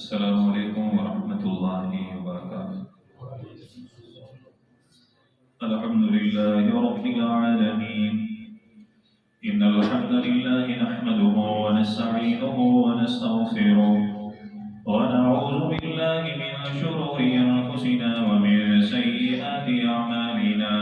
السلام عليكم ورحمة الله وبركاته. الحمد لله رب العالمين. إن الحمد لله نحمده ونستعينه ونستغفره ونعوذ بالله من شرور أنفسنا ومن سيئات أعمالنا.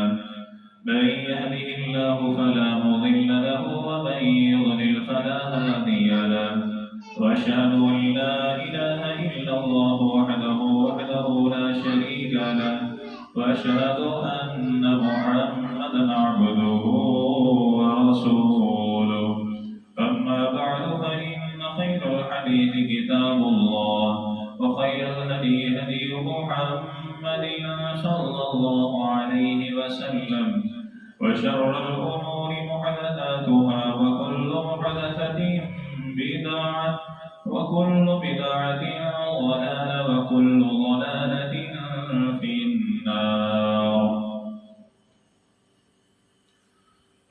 من يهده الله فلا مضل له ومن يضلل فلا هادي له. وأشهد أن لا إله إلا الله وحده لا شريك له. وأشهد أن محمدا عبده ورسوله. أما بعد فإن خير الحديث كتاب الله وخير الهدي هدي محمد صلى الله عليه وسلم. وشر الأمور محدثاتها وكل محدثة بدعة وكل بدعة ضلالة وكل ضلالة في النار.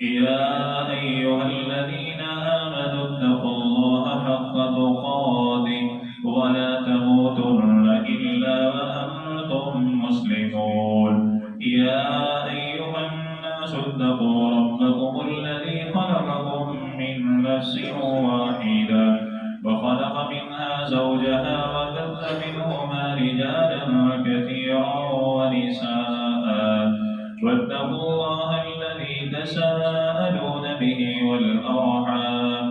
يا أيها الذين آمنوا اتقوا الله حق تقاته ولا تموتن إلا وأنتم مسلمون. يا أيها الناس اتقوا ربكم الذي خلقكم من نفس واحدة وخلق منها زوجها وبث منهما رجالا كثيرا ونساء. واتقوا الله الذي تساءلون به والأرحام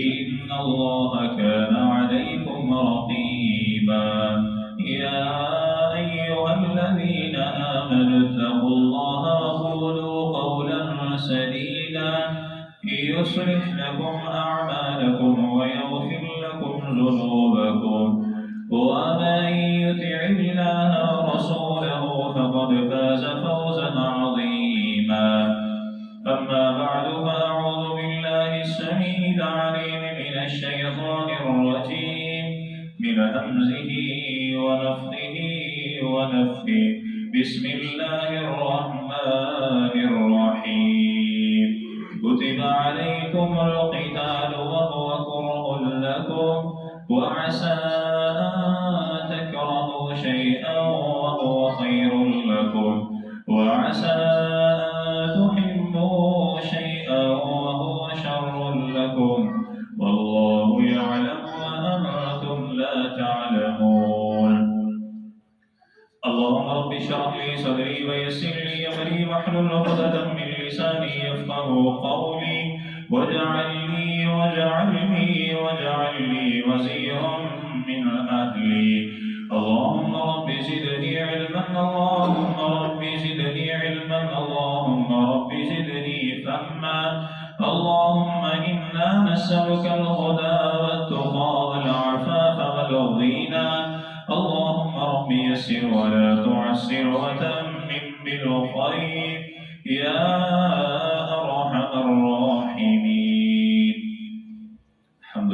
إن الله كان عليكم رقيبا. يا أيها الذين آمنوا اتقوا الله وقولوا قولا سديدا يصلح لكم أعمالكم ويغفر لكم ذنوبكم. ومن يطع الله ورسوله فقد فاز فوزا عظيما. أما بعد فأعوذ بالله السميع العليم من الشيطان الرجيم من همزه ونفخه ونفثه. بسم الله الرحمن الرحيم. كتب عليكم القتال وهو كره لكم وعسى أن تكرهوا شيئا وهو خير لكم وعسى أن تحبوا شيئا وهو شر لكم والله يعلم وأنتم لا تعلمون. اللهم رب اشرح لي صدري ويسر لي أمري واحلل عقدة من لساني يفقهوا قولي واجعل لي وزيرا من أهلي. اللهم رب زدني علما اللهم رب زدني علما اللهم رب زدني فهما. اللهم إنا نسألك الهدى والتقى والعفاف والغنى. اللهم رب يسر ولا تعسر وتمم بالخير يا أرحم الراحمين. حمد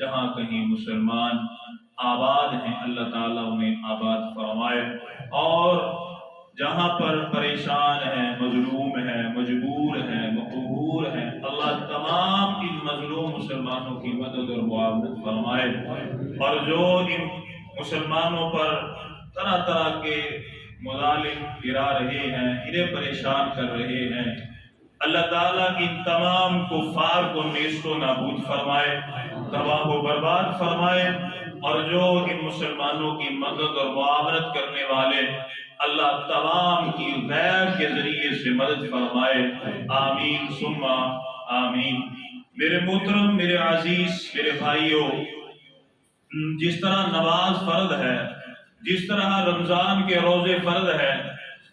جہاں کہیں مسلمان آباد ہیں اللہ تعالیٰ انہیں آباد فرمائے، اور جہاں پر پریشان ہیں، مظلوم ہیں، مجبور ہیں، مقہور ہیں، اللہ تمام ان مظلوم مسلمانوں کی مدد اور معاونت فرمائے، اور جو ان مسلمانوں پر طرح طرح کے مظالم گرا رہے ہیں، انہیں پریشان کر رہے ہیں، اللہ تعالیٰ ان تمام کفار کو نیست و نابود فرمائے، تباہ و برباد فرمائے، اور جو ان مسلمانوں کی مدد اور معاونت کرنے والے اللہ تمام کی غیب کے ذریعے سے مدد فرمائے، آمین ثم آمین۔ میرے محترم، میرے عزیز، میرے بھائیوں، جس طرح نماز فرض ہے، جس طرح رمضان کے روزے فرض ہے،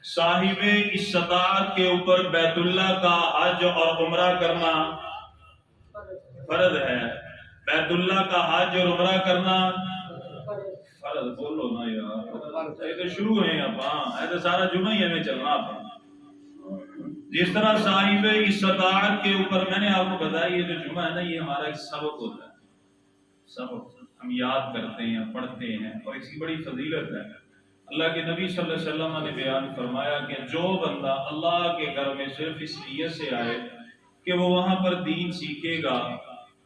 صاحب استطاعت کے اوپر بیت اللہ کا حج اور عمرہ کرنا فرض ہے، بیت اللہ کا حج اور عمرہ کرنا فرض، بولو نا یار، یہ تو شروع ہیں اب، ہاں یہ تو سارا جمعہ ہی ہمیں چلنا تھا۔ جس طرح صاحب استطاعت کے اوپر، میں نے آپ کو بتایا یہ جو جمعہ ہے نا، یہ ہمارا ایک سبق ہوتا ہے، سبق ہم یاد کرتے ہیں، پڑھتے ہیں، اور اس کی بڑی فضیلت ہے۔ اللہ کے نبی صلی اللہ علیہ وسلم نے بیان فرمایا کہ جو بندہ اللہ کے گھر میں صرف اس نیت سے آئے کہ وہ وہاں پر دین سیکھے گا،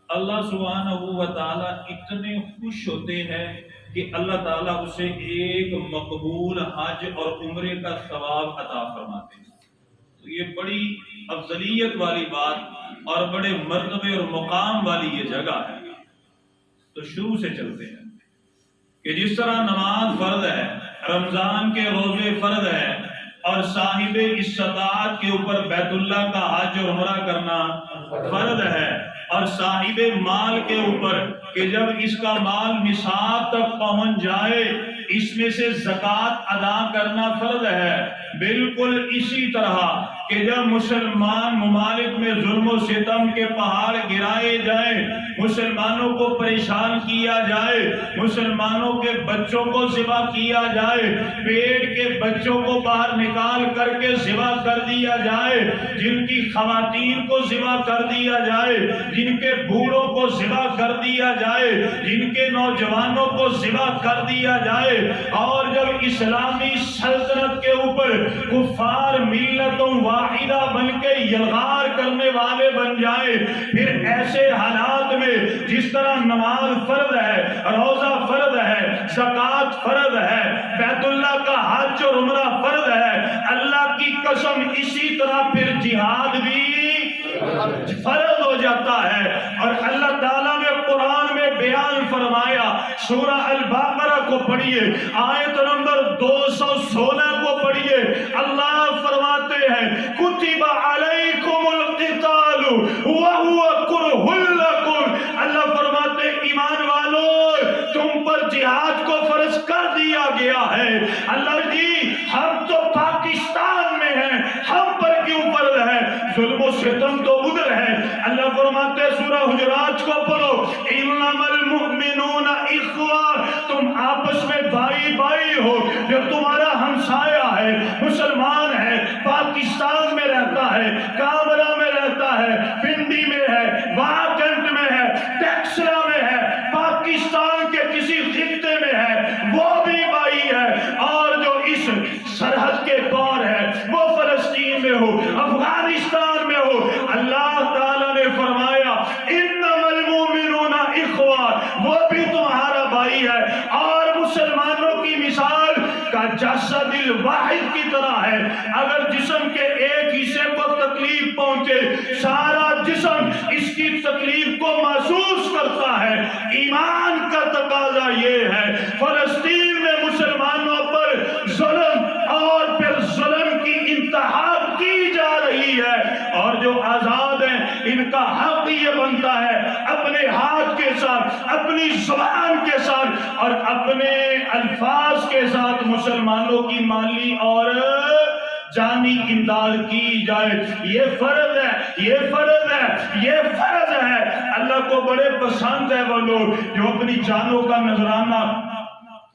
اللہ سبحانہ و تعالیٰ اتنے خوش ہوتے ہیں کہ اللہ تعالیٰ اسے ایک مقبول حج اور عمرے کا ثواب عطا فرماتے ہیں۔ تو یہ بڑی افضلیت والی بات اور بڑے مرتبے اور مقام والی یہ جگہ ہے۔ تو شروع سے چلتے ہیں کہ جس طرح نماز فرض ہے، رمضان کے روزے فرض ہے، اور صاحب استطاعت کے اوپر بیت اللہ کا حج اور عمرہ کرنا فرض ہے، اور صاحب مال کے اوپر کہ جب اس کا مال نصاب تک پہنچ جائے اس میں سے زکوٰۃ ادا کرنا فرض ہے۔ بالکل اسی طرح کہ جب مسلمان ممالک میں ظلم و ستم کے پہاڑ گرائے جائیں، مسلمانوں کو پریشان کیا جائے، مسلمانوں کے بچوں کو ذبح کیا جائے، پیٹ کے بچوں کو باہر نکال کر کے ذبح کر دیا جائے، جن کی خواتین کو ذبح کر دیا جائے، جن کے بوڑھوں کو ذبح کر دیا جائے، جن کے نوجوانوں کو ذبح کر دیا جائے، اور جب اسلامی سلطنت کے اوپر کفار ملتوں واحدہ بن کے یلغار کرنے والے بن جائے، پھر ایسے حالات میں جس طرح نماز فرض ہے، روزہ فرض ہے، زکوٰۃ فرض ہے، بیت اللہ کا حج اور عمرہ فرض ہے، اللہ کی قسم اسی طرح پھر جہاد بھی فرض ہو جاتا ہے۔ اور اللہ تعالیٰ نے قرآن میں بیان فرمایا، سورہ البقرہ کو پڑھیے، آیت نمبر 216 کو پڑھیے، اللہ فرماتے ہیں کتب علیکم القتال وہو کرہ لکم، اللہ فرماتے ایمان والو تم پر جہاد کو فرض کر دیا گیا ہے۔ اللہ جی ہم تو پاکستان میں ہیں، ہم پر کیوں فرض ہے؟ ظلم و ستم تو ادھر ہے۔ اللہ فرماتے سورہ حجرات کو پڑھو، انما المؤمنون اخوہ، تم آپس میں بھائی بھائی ہو۔ جو تمہارا ہمسایہ ہے، مسلمان ہے، پاکستان میں رہتا ہے، کامرا میں رہتا ہے، پنڈی میں ہے، واکنٹ میں ہے، ٹیکسلا میں ہے، پاکستان کے کسی خطے میں ہے، وہ بھی بھائی ہے، اور جو اس سرحد کے پار ہے وہ فلسطین میں ہو، افغانستان میں ہو، اللہ تعالیٰ نے فرمایا انما المؤمنون اخوہ، وہ بھی تمہارا بھائی ہے۔ اور مسلمانوں کی مثال کا جسد الواحد کی طرح ہے، اگر جسم کے ایک حصے کو تکلیف پہنچے سارا جسم اس کی تکلیف کو محسوس کرتا ہے۔ ایمان کا تقاضا یہ ہے، فلسطین میں مسلمانوں پر ظلم اور پھر ظلم کی انتہا کی جا رہی ہے، اور جو آزاد ہیں ان کا حق یہ بنتا ہے اپنے ہاتھ کے ساتھ، اپنی زبان کے ساتھ اور اپنے الفاظ کے ساتھ مسلمانوں کی مالی اور جانی امداد کی جائے۔ یہ فرض ہے، یہ فرض ہے، یہ فرض ہے۔ اللہ کو بڑے پسند ہے وہ لوگ جو اپنی جانوں کا نذرانہ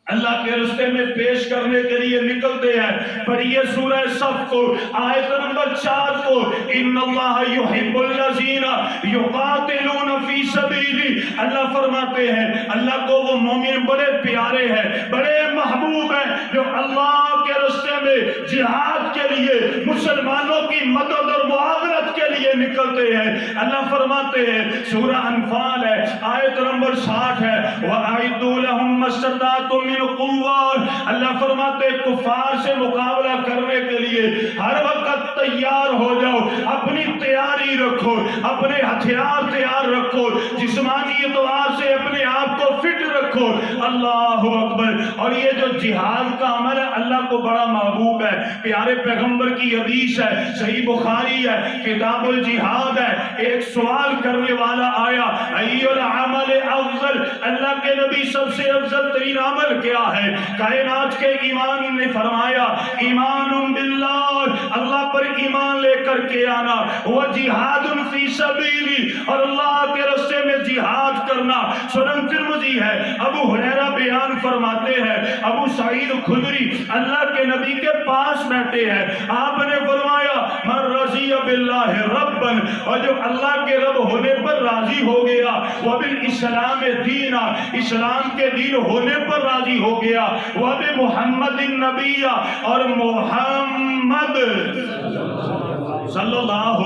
اللہ کے راستے میں پیش کرنے کے لیے نکلتے ہیں۔ پڑھیے سورہ صف کو، آیت نمبر 4 کو، ان اللہ یحب الذین یقاتلون فی سبیلہ۔ اللہ فرماتے ہیں اللہ کو وہ مومن بڑے پیارے ہیں، بڑے محبوب ہیں جو اللہ کے راستے میں جہاد کے لیے، مسلمانوں کی مدد اور معاونت کے لیے نکلتے ہیں۔ اللہ فرماتے ہیں، سورہ انفال ہے، آیت نمبر 60 ہے، وَأَعِدُّوا لَهُم مَّا اسْتَطَعْتُم مِّن قُوَّةٍ۔ اللہ فرماتے ہیں کفار سے مقابلہ کرنے کے لیے ہر وقت تیار ہو جاؤ، اپنی تیاری رکھو، اپنے ہتھیار تیار رکھو، جسمانی اعتبار سے اپنے آپ کو فٹ رکھو۔ اللہ اکبر۔ اور یہ جو جہاد کا عمل ہے اللہ کو بڑا محبوب ہے۔ پیارے پیغمبر کی حدیث ہے، صحیح بخاری ہے، کتاب الجہاد ہے۔ ایک سوال کرنے والا آیا، ای العمل افضل، اللہ کے نبی سب سے افضل ترین عمل کیا ہے؟ کائنات کے ایمان نے فرمایا ایمان باللہ، اللہ پر ایمان لے کر کے آنا، وہ جہاد فی سبیلی، اور اللہ کے راستے میں جہاد کرنا۔ سنن ترمذی ہے، ابو ہریرہ بیان فرماتے ہیں، ابو سعید خدری اللہ کے نبی کے پاس بیٹھے ہیں، آپ نے فرمایا من رضی باللہ ربا، اور جو اللہ کے رب ہونے پر راضی ہو گیا، وبالاسلام دینا، اسلام کے دین ہونے پر راضی ہو گیا، وبمحمد النبی، اور محمد صلی اللہ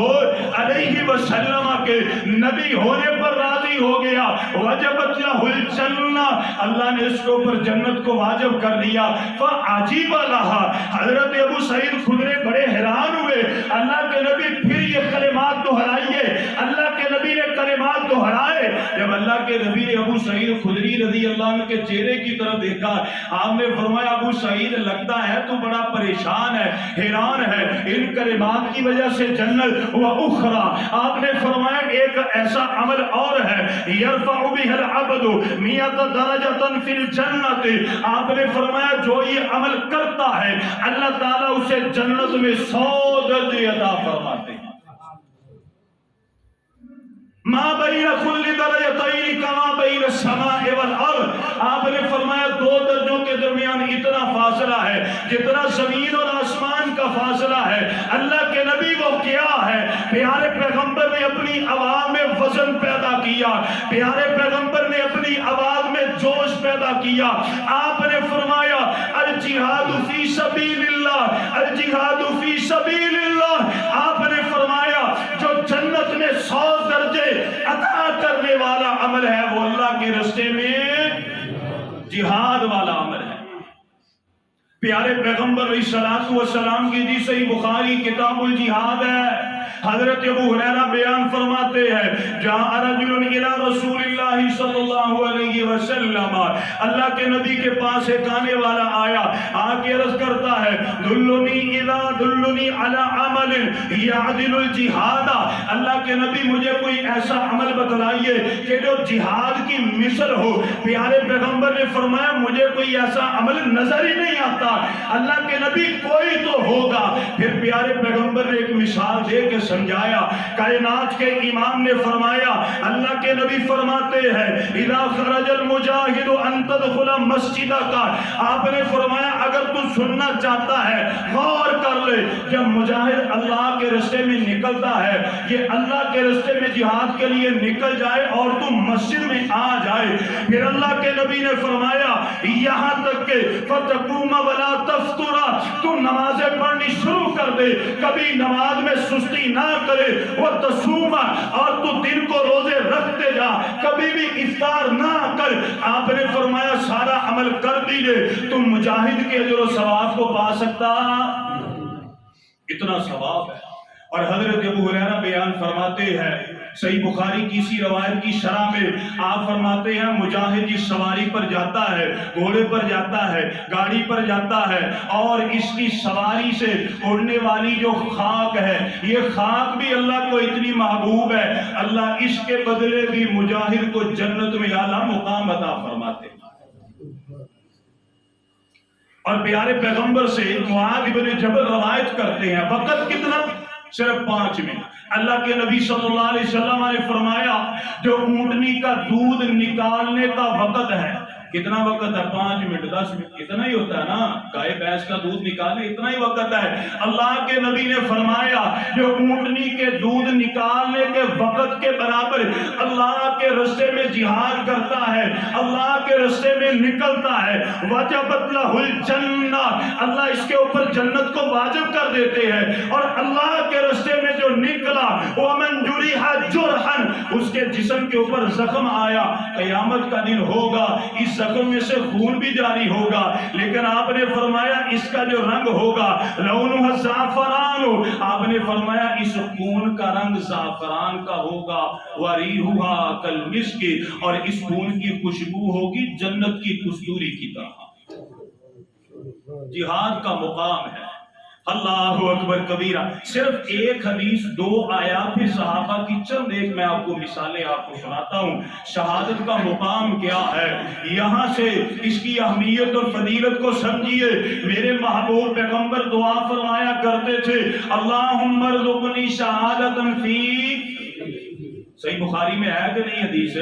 علیہ وسلم کے نبی ہونے پر راضی ہو گیا، وجبت لہ الجنہ، اللہ نے اس کے اوپر جنت کو واجب کر دیا۔ فعجیب لہا، حضرت ابو سعید خدری بڑے حیران ہوئے، اللہ کے نبی پھر یہ کلمات دہرائیے۔ اللہ کے نبی نے کلمات دہرائے۔ جب اللہ کے نبی نے ابو سعید خدری رضی اللہ عنہ کے چہرے کی طرف دیکھا، آپ نے فرمایا ابو سعید لگتا ہے تو بڑا پریشان ہے، حیران ہے، ان کلمات کی وجہ سے جنت و اخرى۔ آپ نے فرمایا ایک ایسا عمل اور ہے، یرفع بہ العبد 100 درجۃ فی الجنت، آپ نے فرمایا جو یہ عمل کرتا ہے اللہ تعالیٰ اسے جنت میں 100 درجے عطا فرماتے ہیں۔ ما بین کل درجتین کما بین السماء والارض، آپ نے فرمایا 2 درجوں کے درمیان اتنا فاصلہ ہے جتنا زمین اور آسمان کا فاصلہ ہے۔ اللہ کے نبی وہ کیا ہے؟ پیارے پیغمبر نے اپنی آواز میں وزن پیدا کیا، پیارے پیغمبر نے اپنی آواز میں جوش پیدا کیا۔ آپ نے فرمایا الجہاد فی سبیل اللہ، الجہاد فی سبیل اللہ۔ آپ نے فرمایا جو جنت میں 100 درجے عطا کرنے والا عمل ہے وہ اللہ کے راستے میں جہاد والا عمل ہے۔ پیارے پیغمبر علیہ السلام کی حدیث صحیح بخاری کتاب الجہاد ہے، حضرت ابو ہریرہ بیان فرماتے ہیں جاء رجل الی رسول اللہ صلی اللہ علیہ وسلم، اللہ کے نبی کے پاس ایک آنے والا آیا، آ کے عرض کرتا ہے دلنی علی عمل یعدل الجہاد، اللہ کے نبی مجھے کوئی ایسا عمل بتلائیے کہ جو جہاد کی مثل ہو۔ پیارے پیغمبر نے فرمایا مجھے کوئی ایسا عمل نظر ہی نہیں آتا۔ اللہ کے نبی کوئی تو ہوگا۔ پھر پیارے پیغمبر نے ایک مثال دے کے سمجھایا، کائنات کے امام نے فرمایا، اللہ کے نبی فرماتے ہیں اذا خرج المجاہد ان تدخل مسجدک، آپ نے فرمایا اگر تو سننا چاہتا ہے غور کر لے، جب مجاہد اللہ کے راستے میں نکلتا ہے، یہ اللہ کے راستے میں جہاد کے لیے نکل جائے اور تو مسجد میں آ جائے، پھر اللہ کے نبی نے فرمایا یہاں تک کہ فتقوم ولا تفطر، تو نمازیں پڑھنی شروع کر دے، کبھی نماز میں سستی نہ کرے، وہ تصوم، اور تو دن کو روزے رکھتے جا، کبھی بھی افطار نہ کر۔ آپ نے فرمایا سارا عمل کر دیجئے، تم مجاہد کے اجر و ثواب کو پا سکتا، اتنا ثواب ہے۔ اور حضرت ابو ہریرہ بیان فرماتے ہیں صحیح بخاری کی اسی روایت کی شرح میں، آپ فرماتے ہیں مجاہد جس سواری پر جاتا ہے، گھوڑے پر جاتا ہے، گاڑی پر جاتا ہے، اور اس کی سواری سے اڑنے والی جو خاک ہے، یہ خاک بھی اللہ کو اتنی محبوب ہے، اللہ اس کے بدلے بھی مجاہد کو جنت میں اعلیٰ مقام عطا فرماتے ہیں۔ اور پیارے پیغمبر سے معاذ بن جبل روایت کرتے ہیں، وقت کتنا؟ صرف 5 منٹ۔ اللہ کے نبی صلی اللہ علیہ وسلم نے فرمایا جو اونٹنی کا دودھ نکالنے کا وقت ہے کتنا وقت ہے؟ 5 منٹ 10 منٹ اتنا ہی ہوتا ہے نا، گائے بھینس کا دودھ نکالنے اتنا ہی وقت ہے۔ اللہ کے نبی نے فرمایا جو اونٹنی کے دودھ نکالنے کے وقت کے برابر اللہ کے راستے میں جہاد کرتا ہے، اللہ کے راستے میں نکلتا ہے، وجبت لہ الجنہ، اللہ اس کے اوپر جنت کو واجب کر دیتے ہیں۔ اور اللہ کے راستے میں جو نکلا ومن جرح جرحا، اس کے جسم کے اوپر زخم آیا، قیامت کا دن ہوگا اس زخم میں سے خون بھی جاری ہوگا، لیکن آپ نے فرمایا اس کا جو رنگ ہوگا لونہ زعفران، آپ نے فرمایا اس خون کا رنگ زعفران کا ہوگا، وریحھا کالمسک، اور اس خون کی خوشبو ہوگی جنت کی کستوری کی طرح۔ جہاد کا مقام ہے۔ اللہ اکبر کبیرہ۔ صرف ایک حدیث 2 آیات پھر صحابہ کی چند ایک میں آپ کو مثالیں آپ کو سناتا ہوں۔ شہادت کا مقام کیا ہے، یہاں سے اس کی اہمیت اور فضیلت کو سمجھیے۔ میرے محبوب پیغمبر دعا فرمایا کرتے تھے اللہم ارزقنی شہادتا فیک۔ صحیح بخاری میں ہے کہ نہیں حدیث؟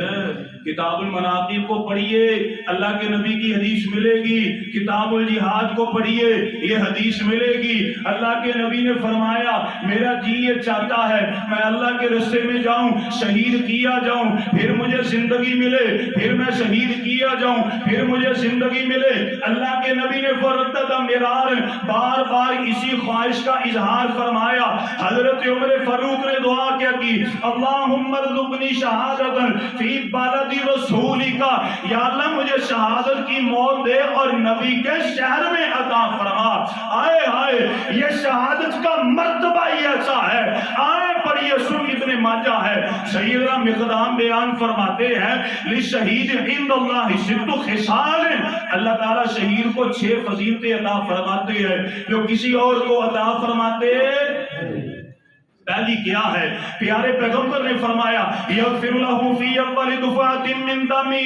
کتاب المناقب کو پڑھیے، اللہ کے نبی کی حدیث ملے گی۔ کتاب الجہاد کو پڑھیے، یہ حدیث ملے گی۔ اللہ کے نبی نے فرمایا میرا جی یہ چاہتا ہے میں اللہ کے راستے میں جاؤں، شہید کیا جاؤں، پھر مجھے زندگی ملے، پھر میں شہید کیا جاؤں، پھر مجھے زندگی ملے۔ اللہ کے نبی نے فردد مرار، بار بار اسی خواہش کا اظہار فرمایا۔ حضرت عمر فاروق نے دعا کیا کی اللہم ارزقنی شہادتا فی بلد رسولی کا، یا اللہ مجھے شہادت کی موت دے اور نبی کے شہر میں عطا فرما۔ آئے آئے یہ شہادت کا مرتبہ ہی ایسا ہے۔ آئے پر یہ سن ابن ماجہ ہے، سیدنا مقدام بیان فرماتے ہیں للشہید عند اللہ 6 خصال، اللہ تعالیٰ شہید کو 6 فضیلتیں عطا فرماتے ہیں جو کسی اور کو عطا فرماتے۔ پہلی کیا ہے؟ پیارے پیغمبر نے فرمایا یغفر لہ فی اول دفعۃ من دمہ،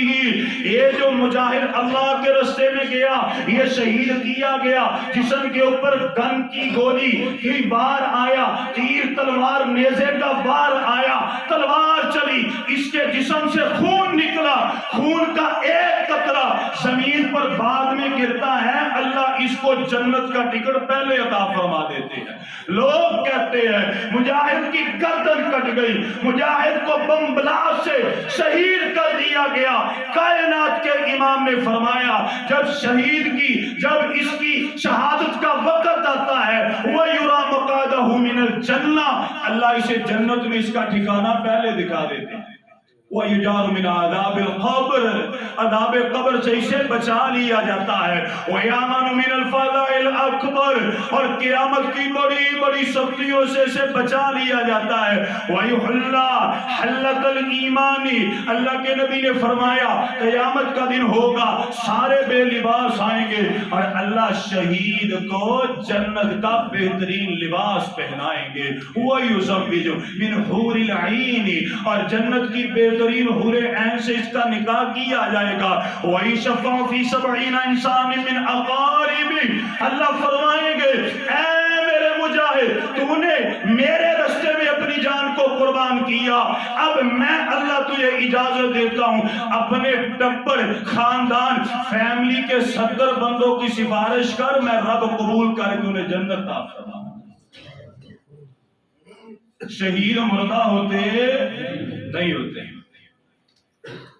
یہ جو مجاہد اللہ کے راستے میں گیا، یہ شہید کیا گیا، جسم کے اوپر گن کی گولی کی بار آیا، تیر تلوار نیزے کا بار آیا، تلوار چلی، اس کے جسم سے خون نکلا، خون کا ایک قطرہ زمین پر بعد میں گرتا ہے، اللہ اس کو جنت کا ٹکٹ پہلے عطا فرما دیتے ہیں۔ لوگ کہتے ہیں مجاہد کی گردن کٹ گئی، مجاہد کو بم بلاسٹ سے شہید کر دیا گیا۔ کائنات کے امام نے فرمایا جب شہید کی، جب اس کی شہادت کا وقت آتا ہے وَيُرَى مَقَعْدَهُ مِنَ الْجَنَّةِ، اللہ اسے جنت میں اس کا ٹھکانہ پہلے دکھا دیتے ہیں۔ وَيُجَارُ مِنْ عَذَابِ الْقَبْرِ، عذاب قبر سے اسے بچا لیا جاتا ہے۔ وَيَأْمَنُ مِنَ الْفَزَعِ الْأَكْبَرِ، اور قیامت کی بڑی بڑی سختیوں سے اسے بچا لیا جاتا ہے۔ وَيُحْلَّى حَلَّةَ الْإِيمَانِ، اللہ کے نبی نے فرمایا قیامت کا دن ہوگا، سارے بے لباس آئیں گے اور اللہ شہید کو جنت کا بہترین لباس پہنائیں گے۔ وَيُزَوِّجُ مِنْ حُورِ الْعِينِ، اور جنت کی بہترین حور عین سے اس کا نکاح کیا جائے گا۔ وَيُشَفَّعُ فِي 70 إِنسَانٍ مِّنْ أَقَارِبِهِ، اللہ فرمائیں گے اے میرے مجاہد تو نے میرے راستے میں اپنی جان کو قربان کیا، اب میں اللہ تجھے اجازت دیتا ہوں اپنے ٹبر خاندان فیملی کے 70 بندوں کی سفارش کر، میں رب قبول کر کے انہیں جنت عطا فرما۔ شہید مردہ ہوتے نہیں ہوتے۔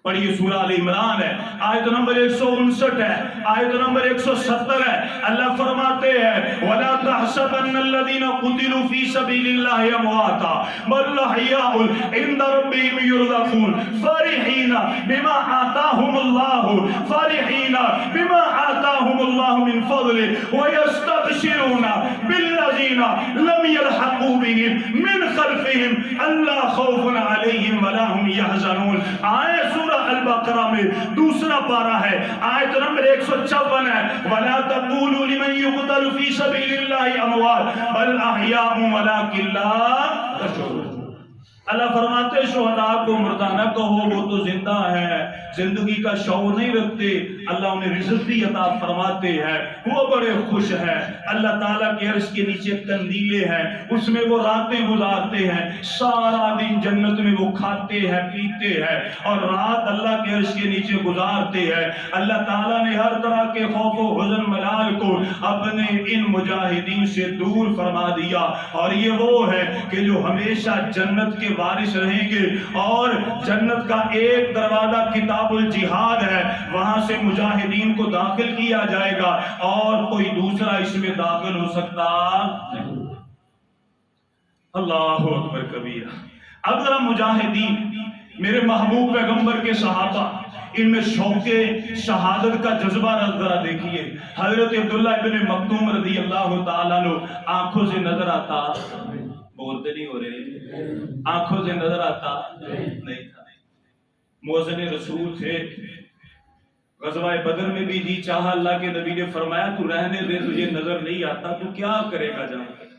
پڑھیے سورہ آل عمران ہے، آیت نمبر 159 ہے، آیت نمبر 170 ہے۔ اللہ فرماتے ہیں وَلَا تَحْسَبَنَّ الَّذِينَ قُتِلُوا فِي سَبِيلِ اللَّهِ أَمْوَاتًا بَلْ أَحْيَاءٌ عِندَ رَبِّهِمْ يُرْزَقُونَ فَرِحِينَ بِمَا آتَاهُمُ اللَّهُ فَرِحِينَ بِمَا آتَاهُمُ اللَّهُ مِنْ فَضْلِهِ وَيَسْتَبْشِرُونَ بِالَّذِينَ لَمْ يَلْحَقُوا بِهِمْ مِنْ خَلْفِهِمْ أَلَّا خَوْفٌ عَلَيْهِمْ وَلَا هُمْ يَحْزَنُونَ۔ آئے سورہ البقرہ میں دوسرا پارہ ہے، آیت نمبر 154 ہے وَلَا تَقُولُوا لِمَنْ يُقْتَلُ فِي سَبِيلِ اللَّهِ أَمْوَاتٌ بَلْ أَحْيَاءٌ وَلَكِنْ لَا تَشْعُرُونَ۔ اللہ فرماتے شہداء کو مردہ نہ کہو، وہ تو زندہ ہے، زندگی کا شعور نہیں رکھتے، اللہ انہیں رزق بھی عطا فرماتے ہیں، وہ بڑے خوش ہیں۔ اللہ تعالیٰ کے عرش کے نیچے قندیلیں ہیں، اس میں وہ راتیں گزارتے ہیں، سارا دن جنت میں وہ کھاتے ہیں پیتے ہیں اور رات اللہ کے عرش کے نیچے گزارتے ہیں۔ اللہ تعالیٰ نے ہر طرح کے خوف و حزن ملال کو اپنے ان مجاہدین سے دور فرما دیا، اور یہ وہ ہے کہ جو ہمیشہ جنت کے وارث رہیں گے، اور جنت کا ایک دروازہ کتاب الجہاد ہے، وہاں سے مجاہدین کو داخل کیا جائے گا اور کوئی دوسرا اس میں داخل ہو سکتا نہیں۔ اللہ اکبر کبیرہ۔ اب ذرا مجاہدین، میرے محبوب پیغمبر کے صحابہ، ان میں شوق شہادت کا جذبہ ذرا دیکھیے۔ حضرت عبداللہ ابن مکتوم رضی اللہ تعالیٰ عنہ آنکھوں سے نظر آتا، بولتے نہیں ہو رہے، آنکھوں سے نظر آتا نہیں تھا، مؤذن رسول تھے۔ غزوہ بدر میں بھی جی چاہا، اللہ کے نبی نے فرمایا تو رہنے دے، تجھے نظر نہیں آتا تو کیا کرے گا جا کر۔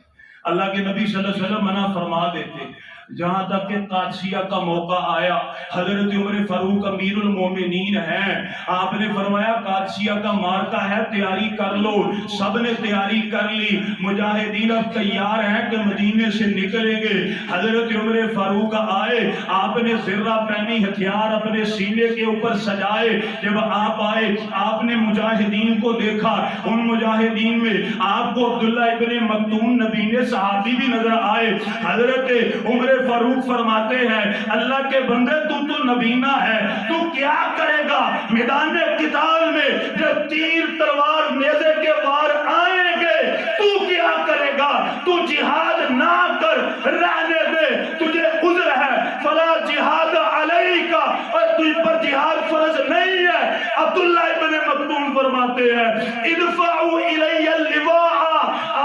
اللہ کے نبی صلی اللہ علیہ وسلم منع فرما دیتے، جہاں تک کہ قادسیہ کا موقع آیا، حضرت عمر فاروق امیر المومنین ہیں، آپ نے فرمایا قادسیہ کا مارکہ ہے، تیاری کر لو۔ سب نے تیاری کر لی، مجاہدین اب تیار ہیں کہ مدینے سے نکلیں گے۔ حضرت عمر فاروق آئے، آپ نے زرہ پہنی، ہتھیار اپنے سینے کے اوپر سجائے۔ جب آپ آئے، آپ نے مجاہدین کو دیکھا، ان مجاہدین میں آپ کو عبداللہ ابن مکتوم نبی نے صحابی بھی نظر آئے۔ حضرت عمر فاروق فرماتے ہیں، اللہ کے بندے تو نبینا ہے، تو کیا کرے گا میدان قتال میں جب تیر تلوار نیزے کے وار آئیں گے، تو کیا کرے گا؟ تو جہاد نہ کر، رہنے دے، تجھے عذر ہے، فلا جہاد علیک، اور تجھ پر جہاد فرض نہیں ہے۔ عبداللہ ابن مکتوم فرماتے ہیں، ادفعوا الی اللواء،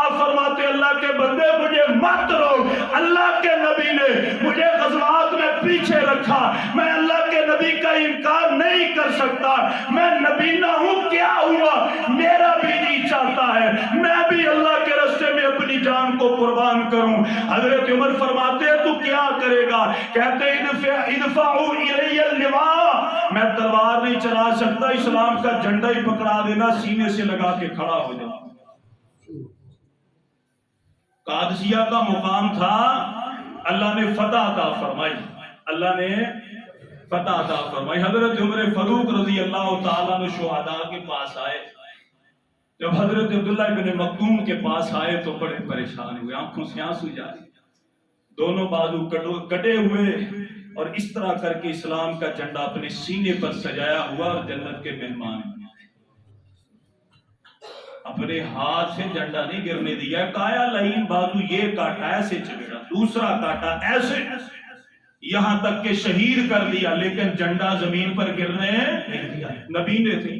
آپ فرماتے اللہ کے بندے مجھے مت روک، اللہ کے نبی نے مجھے غزوات میں پیچھے رکھا، میں اللہ کے نبی کا انکار نہیں کر سکتا، میں نبی نہ ہوں، کیا ہوا؟ میرا بھی جی چاہتا ہے میں بھی اللہ کے راستے میں اپنی جان کو قربان کروں۔ حضرت عمر فرماتے ہیں تو کیا کرے گا؟ کہتے ادفعوا الی اللواء، میں تلوار نہیں چلا سکتا، اسلام کا جھنڈا ہی پکڑا دینا، سینے سے لگا کے کھڑا ہو جاؤ۔ قادسیہ کا مقام تھا، اللہ نے فتح عطا فرمائی، اللہ نے فتح عطا فرمائی۔ حضرت عمر فاروق رضی اللہ تعالیٰ عنہ شہداء کے پاس آئے، جب حضرت عبداللہ ابن مکتوم کے پاس آئے تو بڑے پریشان ہوئے، آنکھوں سے آنسو جاری، دونوں بازو کٹے ہوئے، اور اس طرح کر کے اسلام کا جھنڈا اپنے سینے پر سجایا ہوا، اور جنت کے مہمان اپنے ہاتھ سے جھنڈا نہیں گرنے دیا، کایا لئیم بازو یہ کاٹا ایسے چڑھا، دوسرا کاٹا ایسے، یہاں تک کہ شہید کر دیا، لیکن جھنڈا زمین پر گرنے نہیں دیا۔ نبی نے تھے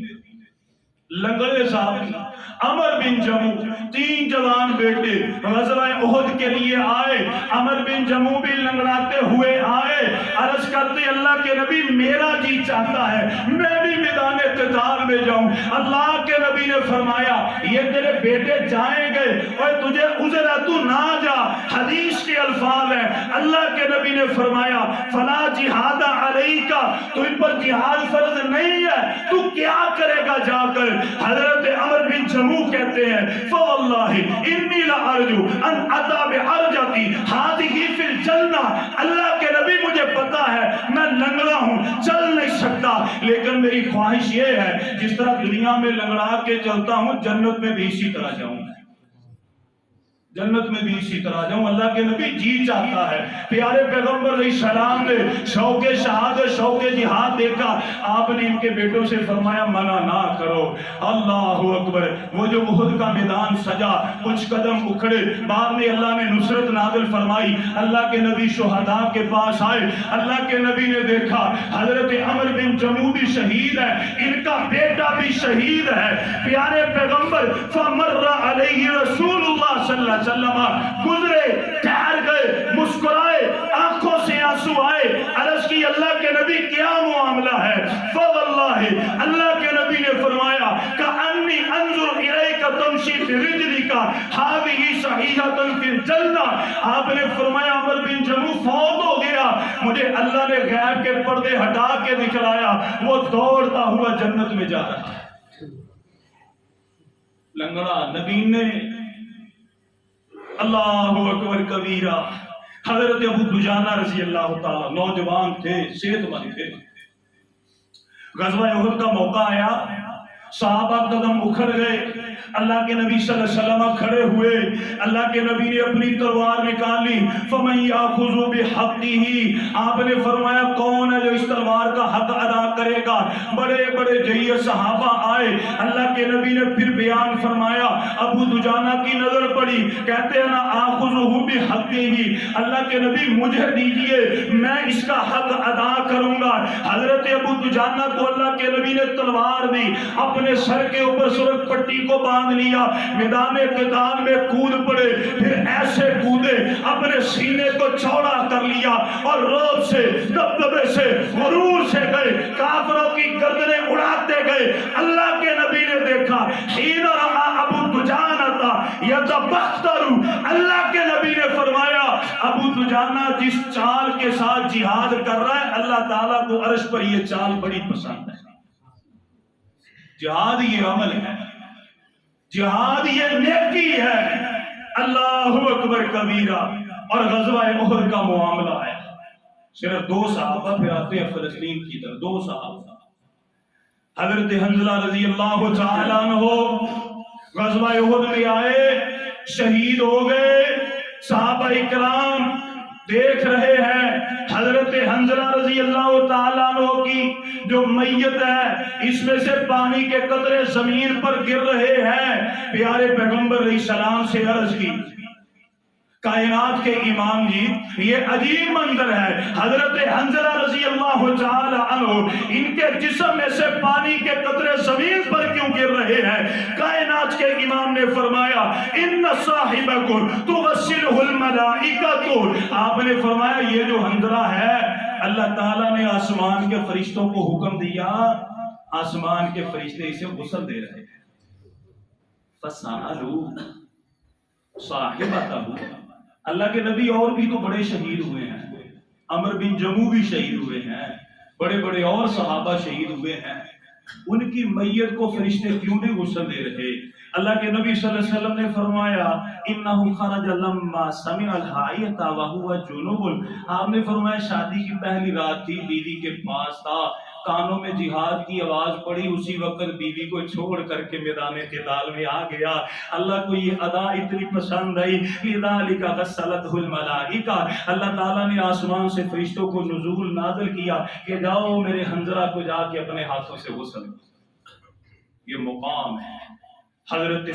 لنگڑے صاحب عمر بن جمو، 3 جوان بیٹے غزوہ احد کے لیے آئے، عمر بن جمو بھی لنگڑاتے ہوئے آئے، عرض کرتے اللہ کے نبی میرا جی چاہتا ہے میں بھی میدان قتال میں جاؤں۔ اللہ کے نبی نے فرمایا یہ تیرے بیٹے جائیں گے اور تجھے عذر ہے تو نہ جا، حدیث کے الفاظ ہیں، اللہ کے نبی نے فرمایا فلا جہاد علیک، تو ان پر جہاد فرض نہیں ہے، تو کیا کرے گا جا کر؟ حضرت عمر بن جمو کہتے ہیں فواللہ انی لارجو ان اتا بعرجتی ہذہ فی الجنہ، اللہ کے نبی مجھے پتا ہے میں لنگڑا ہوں، چل نہیں سکتا، لیکن میری خواہش یہ ہے جس طرح دنیا میں لنگڑا کے چلتا ہوں جنت میں بھی اسی طرح جاؤں، جنت میں بھی اسی طرح جاؤں۔ اللہ کے نبی جی چاہتا ہے، پیارے پیغمبر علیہ السلام نے شوق شہادت شوق جہاد دیکھا، آپ نے ان کے بیٹوں سے فرمایا منع نہ کرو۔ اللہ اکبر، وہ جو احد کا میدان سجا، کچھ قدم اکھڑے، بعد میں اللہ نے نصرت نازل فرمائی، اللہ کے نبی شہداء کے پاس آئے، اللہ کے نبی نے دیکھا حضرت عمر بن جمو بھی شہید ہے، ان کا بیٹا بھی شہید ہے، پیارے پیغمبر فمر علیہ رسول اللہ صلی اللہ علیہ وسلم گزرے، ٹھہر گئے، مسکرائے، آنکھوں سے آنسو آئے، عرض کی اللہ کے نبی کیا معاملہ ہے؟ فواللہ اللہ کے نبی نے فرمایا کأنی انظر الیک تمشی برجلک ھذہ صحیحۃ فی الجنہ، آپ نے فرمایا عمر بن جمو فوت ہو گیا مجھے اللہ نے غیب کے پردے ہٹا کے دکھلایا، وہ دوڑتا ہوا جنت میں جا رہا ہے۔ لنگڑا نبی نے اللہ اکبر کبیرہ، حضرت ابو دجانہ رضی اللہ تعالیٰ نوجوان تھے، صحت مند تھے۔ غزوہ احد کا موقع آیا، صحابہ قدم اکھڑ گئے، اللہ کے نبی صلی اللہ علیہ وسلم کھڑے ہوئے، اللہ کے نبی نے اپنی تلوار نکال لی، فَمَن يَأْخُذُ بِحَقِّهِ، آپ نے فرمایا کون ہے جو اس تلوار کا حق ادا کرے گا؟ بڑے بڑے جیت صحابہ آئے، اللہ کے نبی نے پھر بیان فرمایا، ابو دجانہ کی نظر پڑی، کہتے ہیں نا آخذہ بحقہ، اللہ کے نبی مجھے دیجئے، میں اس کا حق ادا کروں گا۔ حضرت ابو دجانہ کو اللہ کے نبی نے تلوار دی، اپنے سر کے اوپر سرخ پٹی کو باندھ لیا، میدان قتال میں کود پڑے، پھر ایسے کودے اپنے سینے کو چوڑا کر لیا اور روب سے، دبدبے سے، غرور سے گئے، کافروں کی گردنیں اڑاتے گئے۔ اللہ کے نبی نے دیکھا، حین رآ ابو دجانہ یتبختر، اللہ کے نبی نے فرمایا ابو دجانہ جس چال کے ساتھ جہاد کر رہا ہے، اللہ تعالیٰ کو عرش پر یہ چال بڑی پسند ہے۔ جہاد یہ عمل ہے، جہاد یہ نیکی ہے، اللہ اکبر کبیرہ۔ اور غزوہ احد کا معاملہ ہے، صرف دو صحابہ، پھر آتے ہیں فلسطین کی طرف، دو صحابہ، حضرت حنظلہ رضی اللہ تعالیٰ عنہ غزوہ احد میں آئے، شہید ہو گئے۔ صحابہ اکرام دیکھ رہے ہیں حضرت حنظلہ رضی اللہ تعالیٰ عنہ کی جو میت ہے، اس میں سے پانی کے قطرے زمین پر گر رہے ہیں۔ پیارے پیغمبر علیہ السلام سے عرض کی، کائنات کے امام جی یہ عجیب منظر ہے، حضرت حنظلہ رضی اللہ تعالی عنہ ان کے جسم میں سے پانی کے قطرے زمین پر کیوں گر رہے ہیں؟ کائنات کے امام نے فرمایا ان صاحبکم تغسلہ الملائکۃ، آپ نے فرمایا یہ جو حنظلہ ہے اللہ تعالیٰ نے آسمان کے فرشتوں کو حکم دیا، آسمان کے فرشتے اسے غسل دے رہے ہیں۔ فَسَأَلُوا صَاحِبَتَهُ، اللہ کے نبی اور بھی تو بڑے شہید ہوئے ہیں، عمر بن جموح بھی شہید ہوئے ہیں، بڑے بڑے اور صحابہ شہید ہوئے ہیں، ان کی میت کو فرشتے کیوں نہیں غسل دے رہے؟ اللہ کے نبی صلی اللہ علیہ وسلم نے فرمایا انہو خرج لما سمع الحائط وہو جنوب، آپ نے فرمایا شادی کی پہلی رات تھی، بیوی کے پاس تھا، کانوں میں جہاد کی آواز پڑی، اسی وقت بیوی کو چھوڑ کر کے میدان قتال میں آ گیا۔ اللہ کو یہ ادا اتنی پسند آئی، لذالک غسلتہ الملائکہ، اللہ تعالیٰ نے آسمان سے فرشتوں کو نزول نازل کیا کہ جاؤ میرے حنظلہ کو جا کے اپنے ہاتھوں سے غسل دو۔ یہ مقام ہے۔ حضرت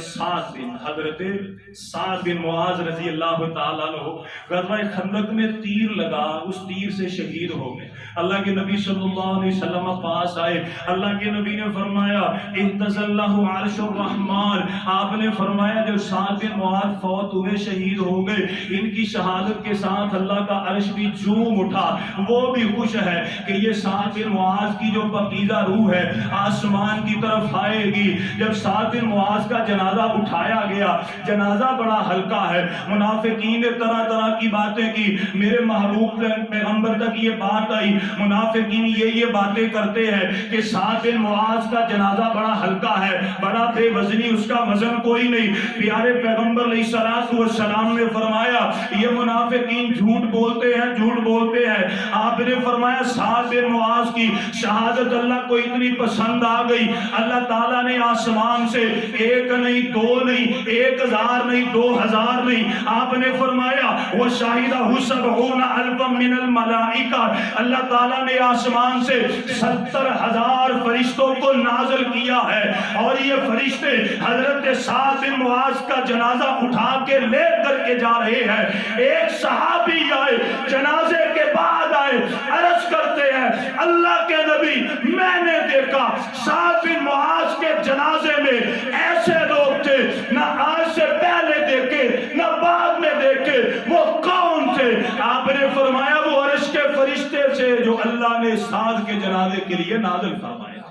سعد بن معاذ رضی اللہ تعالیٰ عنہ غزوہ خندق میں تیر لگا، اس تیر سے شہید ہو گئے۔ اللہ کے نبی صلی اللہ علیہ وسلم پاس آئے، اللہ کے نبی نے فرمایا اہتزلہ عرش الرحمن، آپ نے فرمایا جو سعد بن معاذ فوت ہوئے، شہید ہو گئے، ان کی شہادت کے ساتھ اللہ کا عرش بھی جھوم اٹھا، وہ بھی خوش ہے کہ یہ سعد بن معاذ کی جو پاکیزہ روح ہے آسمان کی طرف آئے گی۔ جب سعد بن معاذ کا جنازہ اٹھایا گیا، جنازہ بڑا ہلکا ہے، منافقین نے طرح طرح کی باتیں کی، میرے محبوب پیغمبر تک یہ بات آئی، منافقین یہ باتیں کرتے ہیں کہ سعد بن معاذ کا جنازہ بڑا ہلکا ہے، بڑا بے وزنی، اس کا وزن کوئی نہیں۔ پیارے پیغمبر علیہ الصلوۃ والسلام نے فرمایا یہ منافقین جھوٹ بولتے ہیں، جھوٹ بولتے ہیں۔ آپ نے فرمایا سعد بن معاذ کی شہادت اللہ کو اتنی پسند آ گئی، اللہ تعالیٰ نے آسمان سے ایک نہیں، دو نہیں، 1000 نہیں، 2000 نہیں، آپ نے فرمایا وَشَهِدَهُ 70 أَلْفًا مِّنَ الْمَلَائِكَةِ، اللہ تعالیٰ نے آسمان سے 70,000 فرشتوں کو نازل کیا ہے، اور یہ فرشتے حضرت سعد بن معاذ کا جنازہ اٹھا کے لے کر کے جا رہے ہیں۔ ایک صحابی آئے، جنازے کے بعد آئے، عرض کرتے ہیں اللہ کے نبی میں نے دیکھا سعد بن معاذ کے جنازے میں ایسے لوگ تھے، نہ آج سے پہلے دیکھے نہ بعد میں دیکھے، وہ کون تھے؟ آپ نے فرمایا وہ عرش کے فرشتے سے جو اللہ نے سعد کے جنازے کے لیے نازل فرمایا۔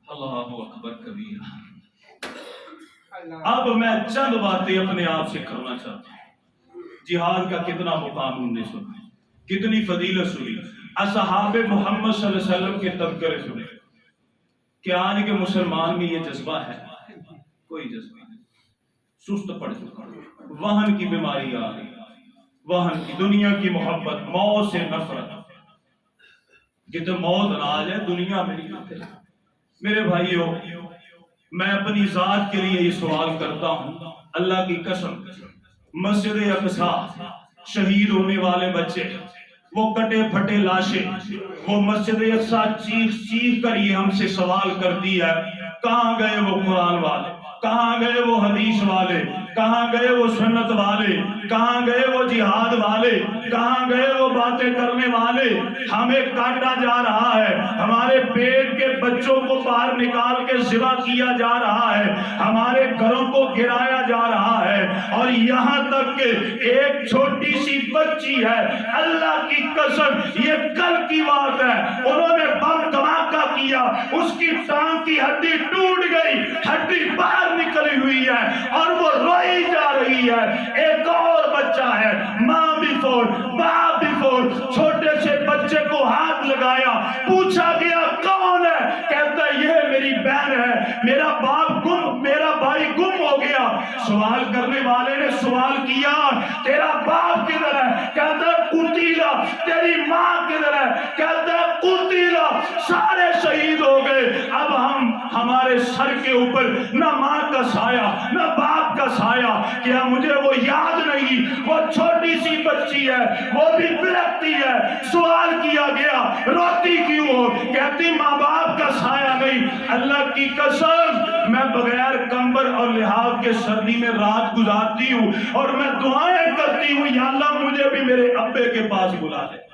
اللہ اکبر کبیرہ۔ اب میں چند باتیں اپنے آپ سے کرنا چاہتا ہوں۔ جہاد کا کتنا مقام ہم نے سنا، کتنی فضیلت سنی، اصحاب محمد صلی اللہ علیہ وسلم کے تذکرے سنے. کیا آج کے مسلمان میں یہ جذبہ ہے؟ کوئی جذبہ نہیں، سست پڑ چکا، وہن کی بیماری آ گئی، وہن کی، دنیا کی محبت، موت سے نفرت. جتنے موت ناز ہے دنیا میں نہیں. میرے بھائیوں، میں اپنی ذات کے لیے یہ سوال کرتا ہوں، اللہ کی قسم، مسجد اقصی شہید ہونے والے بچے، وہ کٹے پھٹے لاشیں، وہ مسجد اقصی چیخ چیخ کر یہ ہم سے سوال کرتی ہے، کہاں گئے وہ قرآن والے، کہاں گئے وہ حدیث والے، کہاں گئے وہ سنت والے، کہاں گئے وہ جہاد والے، کہاں گئے وہ باتیں کرنے والے. ہمیں کاٹا جا رہا ہے، ہمارے پیٹ کے بچوں کو باہر نکال کے ذبح کیا جا رہا ہے، ہمارے گھروں کو گرایا جا رہا ہے، اور یہاں تک کہ ایک چھوٹی سی بچی ہے، اللہ کی قسم یہ کل کی بات ہے، انہوں نے بم دھماکہ کیا، اس کی ٹانگ کی ہڈی ٹوٹ گئی، ہڈی باہر نکلی ہوئی ہے اور وہ روئی جا رہی ہے. ایک اور بچہ ہے، ماں بھی فور، باپ بھی فور، چھوٹے سے بچے کو ہاتھ لگایا، پوچھا گیا کون ہے، کہتا ہے یہ میری بہن ہے، میرا باپ گم، میرا بھائی گم ہو گیا. سوال کرنے والے نے سوال کیا تیرا باپ کدھر ہے، کہتا ہے قتیلا. تیری ماں کدھر ہے، کہتا ہے قتیلا. سارے شہید ہو گئے. اب ہمارے سر کے اوپر نہ ماں کا سایہ نہ باپ کا سایہ. کیا مجھے وہ یاد نہیں، وہ چھوٹی سی بچی ہے، وہ بھی بلکتی ہے. سوال کیا گیا روتی کیوں ہو، کہتی ماں باپ کا سایہ نہیں. اللہ کی قسم میں بغیر کمبل اور لحاف کے سردی میں رات گزارتی ہوں اور میں دعائیں کرتی ہوں، یا اللہ مجھے بھی میرے ابے کے پاس بلا لے.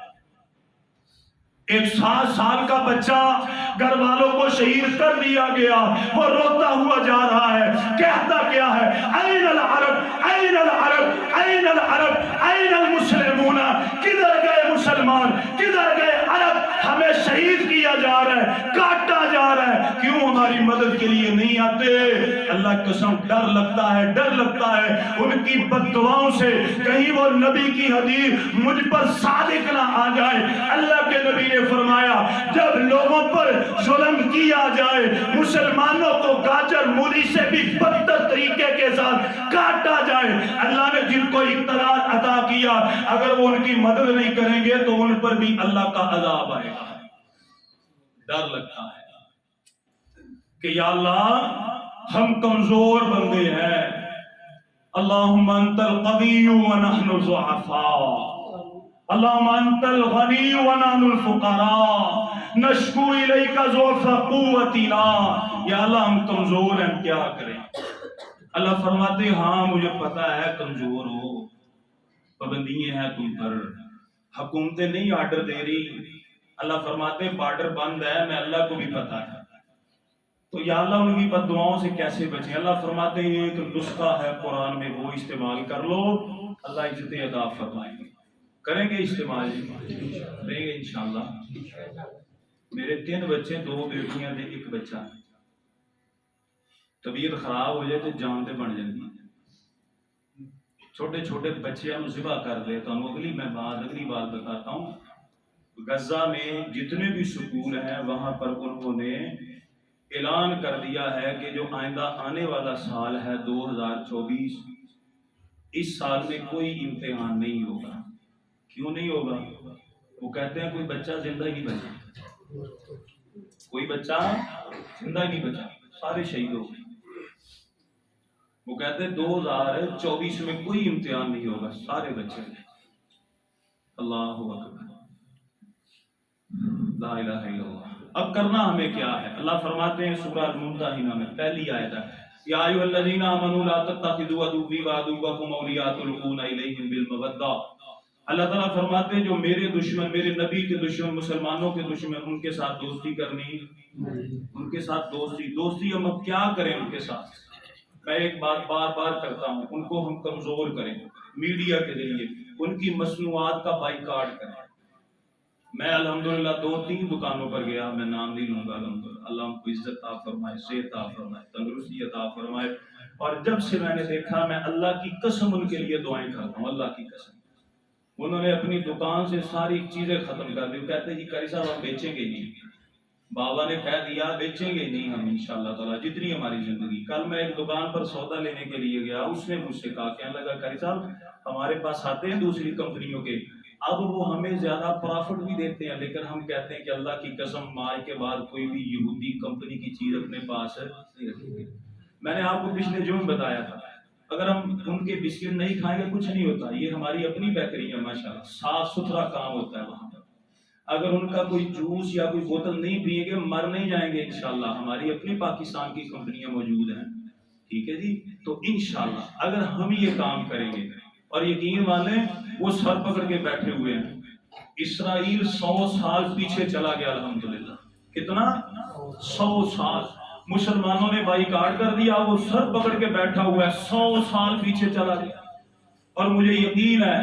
ایک 7 سال کا بچہ گھر والوں کو شہید کر دیا گیا، وہ روتا ہوا جا رہا ہے، کہتا کیا ہے، این العرب این العرب این العرب این المسلمون. کدھر گئے مسلمان، کدھر گئے عرب، ہمیں شہید کیا جا رہا ہے، کاٹا جا رہا ہے، کیوں ہماری مدد کے لیے نہیں آتے. اللہ قسم ڈر لگتا ہے، ڈر لگتا ہے ان کی بد دعاؤں سے، کہیں وہ نبی کی حدیث مجھ پر صادق نہ آ جائے. اللہ کے نبی نے فرمایا جب لوگوں پر ظلم کیا جائے، مسلمانوں کو گاجر مولی سے بھی بدتر طریقے کے ساتھ کاٹا جائے، اللہ نے جن کو اقتدار عطا کیا اگر وہ ان کی مدد نہیں کریں گے تو ان پر بھی اللہ کا عذاب آئے گا. ڈر لگتا ہے کہ یا اللہ ہم کمزور بندے ہیں، اللہم انت القوی ونحن الضعفاء، اللہم انت الغنی ونحن الفقراء نشکو الیک ضعف قوتنا. یا اللہ ہم کمزور ہیں، کیا کریں. اللہ فرماتے ہاں مجھے پتا ہے کمزور ہو، پابندیاں ہیں تم پر، حکومتیں نہیں آرڈر دے رہی. اللہ فرماتے بارڈر بند ہے، میں اللہ کو بھی پتا ہے. تو یا اللہ ان کی بد دعاؤں سے کیسے بچیں. اللہ فرماتے ہیں ایک نسخہ ہے قرآن میں، وہ استعمال کر لو، اللہ عزت عطا فرمائیں گے. کریں گے استعمال، کریں گے انشاءاللہ. میرے 3 بچے، 2 بیٹیاں دے 1 بچہ. طبیعت خراب ہو جائے تو جان تے بن جاتی. چھوٹے چھوٹے بچے ہم ذبح کر دیتا ہوں. اگلی بات بتاتا ہوں. غزہ میں جتنے بھی سکول ہیں وہاں پر انہوں نے اعلان کر دیا ہے کہ جو آئندہ آنے والا سال ہے 2024، اس سال میں کوئی امتحان نہیں ہوگا. کیوں نہیں ہوگا؟ وہ کہتے ہیں کوئی بچہ زندہ ہی نہیں بچا، کوئی بچہ زندہ ہی نہیں بچا، سارے شہید ہو گئے. وہ کہتے ہیں 2024 میں کوئی امتحان نہیں ہوگا، سارے بچے. اللہ اکبر، لا الہ الا اللہ. اب کرنا ہمیں کیا ہے؟ اللہ فرماتے ہیں سورہ الممتحنہ میں پہلی آیت ہے، یا ایھا الذین آمنوا لا تتخذوا عدوی وعدوکم اولیاء تلقون الیہم بالمودہ. اللہ تعالیٰ فرماتے ہیں جو میرے دشمن، میرے نبی کے دشمن، مسلمانوں کے دشمن، ان کے ساتھ دوستی کرنی، ان کے ساتھ دوستی ہم اب کیا کریں ان کے ساتھ. میں ایک بات بار بار کرتا ہوں، ان کو ہم کمزور کریں میڈیا کے ذریعے، ان کی مصنوعات کا بائیکاٹ کریں. میں الحمدللہ 2-3 دکانوں پر گیا، میں نام نہیں لوں گا. الحمدللہ اللہ ان کو عزت عطا فرمائے، صحت عطا فرمائے، تندرستی عطا فرمائے. اور جب سے میں نے دیکھا، میں اللہ کی قسم ان کے لیے دعائیں کرتا ہوں، اللہ کی قسم، انہوں نے اپنی دکان سے ساری چیزیں ختم کر دی. وہ کہتے ہیں جی قاری صاحب ہم بیچیں گے نہیں، بابا نے کہہ دیا بیچیں گے نہیں ہم انشاءاللہ تعالیٰ جتنی ہماری زندگی. کل میں ایک دکان پر سودا لینے کے لیے گیا، اس نے مجھ سے کہا، کہنے لگا قاری صاحب ہمارے پاس آتے ہیں دوسری کمپنیوں کے، اب وہ ہمیں زیادہ پرافٹ بھی دیتے ہیں، لیکن ہم کہتے ہیں کہ اللہ کی قسم آج کے بعد کوئی بھی یہودی کمپنی کی چیز اپنے پاس نہیں رکھیں گے. میں نے آپ کو پچھلے جمعے بتایا تھا، اگر ہم ان کے بسکٹ نہیں کھائیں گے کچھ نہیں ہوتا. یہ ہماری اپنی بیکری ہے ماشاءاللہ، صاف ستھرا کام ہوتا ہے وہاں پر. اگر ان کا کوئی جوس یا کوئی بوتل نہیں پیئیں گے مر نہیں جائیں گے انشاءاللہ. ہماری اپنی پاکستان کی کمپنیاں موجود ہیں، ٹھیک ہے جی. تو انشاءاللہ اگر ہم یہ کام کریں گے، اور یقین مانیں وہ سر پکڑ کے بیٹھے ہوئے ہیں. اسرائیل 100 سال پیچھے چلا گیا الحمدللہ. کتنا؟ 100 سال. مسلمانوں نے بائیکاٹ کر دیا، وہ سر پکڑ کے بیٹھا ہوا ہے، 100 سال پیچھے چلا گیا. اور مجھے یقین ہے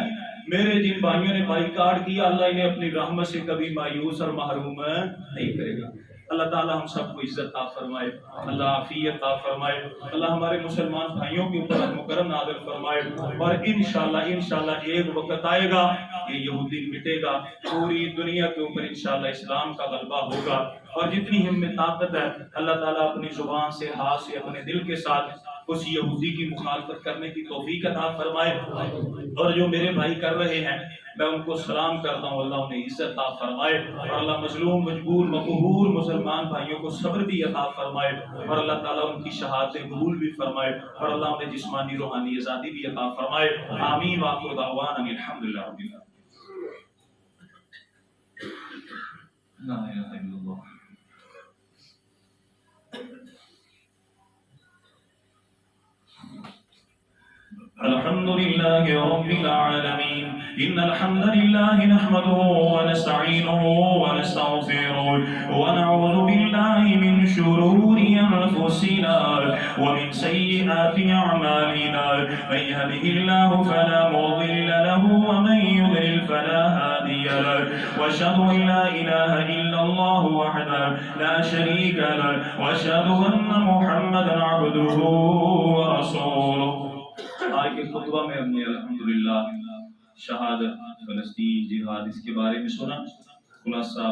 میرے جن بھائیوں نے بائیکاٹ کیا، اللہ انہیں اپنی رحمت سے کبھی مایوس اور محروم نہیں کرے گا. اللہ تعالیٰ ہم سب کو عزت عطا فرمائے، اللہ عافیت عطا فرمائے، اللہ ہمارے مسلمان بھائیوں کے اوپر رحم و کرم نازل فرمائے. اور انشاءاللہ ایک وقت آئے گا یہ یہودی مٹے گا، پوری دنیا کے اوپر انشاءاللہ اسلام کا غلبہ ہوگا. اور جتنی ہم میں طاقت ہے اللہ تعالیٰ اپنی زبان سے، ہاتھ سے، اپنے دل کے ساتھ اس یہودی کی مخالفت کرنے کی توفیق عطا فرمائے. اور جو میرے بھائی کر رہے ہیں میں ان کو سلام کرتا ہوں، اللہ انہیں عزت عطا فرمائے. اور اللہ مظلوم، مجبور، مقہور مسلمان بھائیوں کو صبر بھی عطا فرمائے. اور اللہ تعالیٰ ان کی شہادتیں قبول بھی فرمائے، اور اللہ انہیں جسمانی روحانی آزادی بھی عطا فرمائے. آمین. وآخر دعوانا الحمدللہ رب العالمین. لا الہ الا اللہ. الحمد لله رب العالمين. إن الحمد لله نحمده ونستعينه ونستغفره ونعوذ بالله من شرور أنفسنا ومن سيئات أعمالنا. من يهده الله فلا مضل له ومن يضلل فلا هادي له. وأشهد أن لا إله إلا الله وحده لا شريك له وأشهد أن محمدا عبده ورسوله. آج کے خطبہ میں ہم نے الحمدللہ شہادت، فلسطین، جہاد اس کے بارے میں سنا. خلاصہ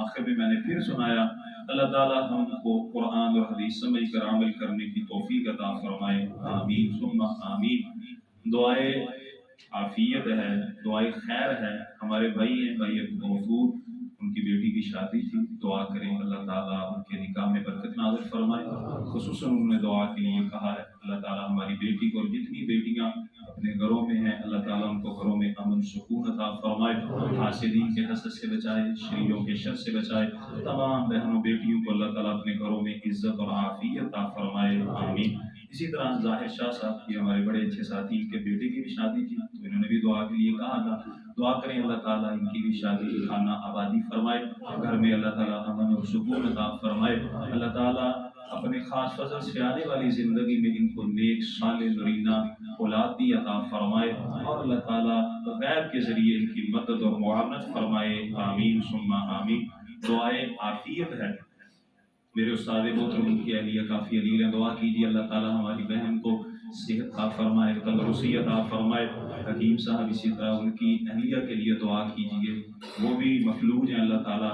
آخر میں نے پھر سنایا. اللہ تعالیٰ ہم کو قرآن اور حدیث سمجھ کر عمل کرنے کی توفیق عطا فرمائے. آمین ثم آمین. دعائے عافیت ہے، دعائے خیر ہے. ہمارے بھائی ہیں بھائی ابو غفور، ان کی بیٹی کی شادی تھی، دعا کریں اللہ تعالیٰ ان کے نکاح میں برکت نازل فرمائے. خصوصاً انہوں نے دعا کے لیے کہا ہے اللہ تعالیٰ ہماری بیٹی کو اور جتنی بیٹیاں اپنے گھروں میں ہیں اللہ تعالیٰ ان کو گھروں میں امن سکون عطا فرمائے، حاسدین کے حسد سے بچائے، شریروں کے شر سے بچائے. تمام بہنوں بیٹیوں کو اللہ تعالیٰ اپنے گھروں میں عزت اور عافیت عطا فرمائے. آمین. اسی طرح ظاہر شاہ صاحب کی ہمارے بڑے اچھے ساتھی، ان کے بیٹے کی بھی شادی تھی تو انہوں نے بھی دعا کے لیے کہا تھا. دعا کریں اللہ تعالیٰ ان کی بھی شادی خانہ آبادی فرمائے، گھر میں اللہ تعالیٰ امن اور سکون عطا فرمائے. اللہ تعالیٰ اپنے خاص فضل سے آنے والی زندگی میں ان کو نیک صالح نرینہ اولاد بھی عطا فرمائے، اور اللہ تعالیٰ غیب کے ذریعے ان کی مدد اور معاونت فرمائے. آمین ثم آمین. دعائے عافیت ہے. میرے استاد محترم ان کی اہلیہ کافی علیل ہیں، دعا کیجیے اللہ تعالیٰ ہماری بہن کو صحت عطا فرمائے، تندرستی عطا فرمائے. حکیم صاحب اسی طرح ان کی اہلیہ کے لیے دعا کیجیے، وہ بھی مفلوج ہیں. اللہ تعالیٰ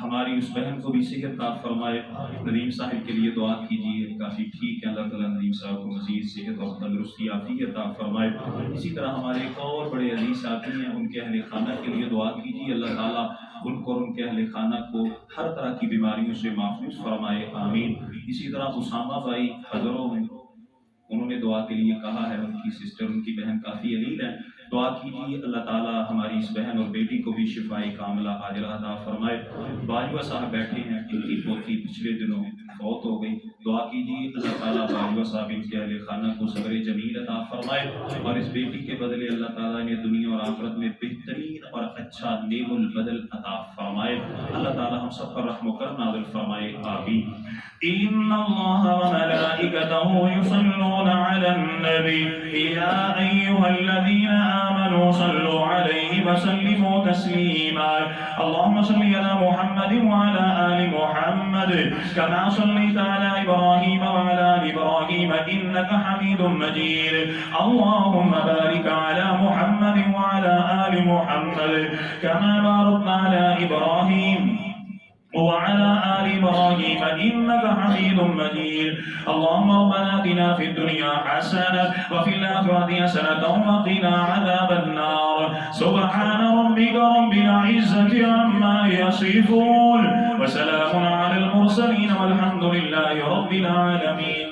ہماری اس بہن کو بھی صحت عطا فرمائے. ندیم صاحب کے لیے دعا کیجیے، کافی ٹھیک ہے. اللہ تعالیٰ ندیم صاحب کو مزید صحت اور تندرستی عافیت عطا فرمائے. اسی طرح ہمارے ایک اور بڑے عزیز ساتھی ہیں، ان کے اہل خانہ کے لیے دعا کیجیے. اللہ تعالیٰ ان کو اور ان کے اہل خانہ کو ہر طرح کی بیماریوں سے محفوظ فرمائے. آمین. اسی طرح اسامہ بھائی حضروں میں انہوں نے دعا کے لیے کہا ہے، ان کی سسٹر، ان کی بہن کافی علیل ہے. دعا کیجیے اللہ تعالیٰ ہماری اس بہن اور بیٹی کو بھی شفائی کاملہ عاجلہ عطا فرمائے. باجوہ صاحب بیٹھے ہیں، ان کی پوتی پچھلے دنوں فوت ہو گئی. دعا کیجیے اللہ تعالیٰ باجوہ صاحب ان کے اہل خانہ کو صبر جمیل عطا فرمائے، اور اس بیٹی کے بدلے اللہ تعالیٰ نے دنیا اور آخرت میں بہترین اور اچھا نیک البدل عطا فرمائے. اللہ تعالیٰ ہم سب پر رحم و کرم نازل فرمائے. آمین. ان اللہ وملائکتہ یصلون علی النبی یا ایھا الذین آمنوا آمنوا صلوا عليه وسلموا تسليما اللهم صل على محمد وعلى آل محمد كما صليت على إبراهيم وعلى آل إبراهيم إنك حميد مجيد اللهم بارك على محمد وعلى آل محمد كما باركت على إبراهيم وعلى آل إبراهيم إنك حميد مجيد اللهم ربنا آتنا في الدنيا حسنة وفي الآخرة حسنة وقنا عذاب النار سبحان ربك رب العزة عما يصفون وسلام على المرسلين والحمد لله رب العالمين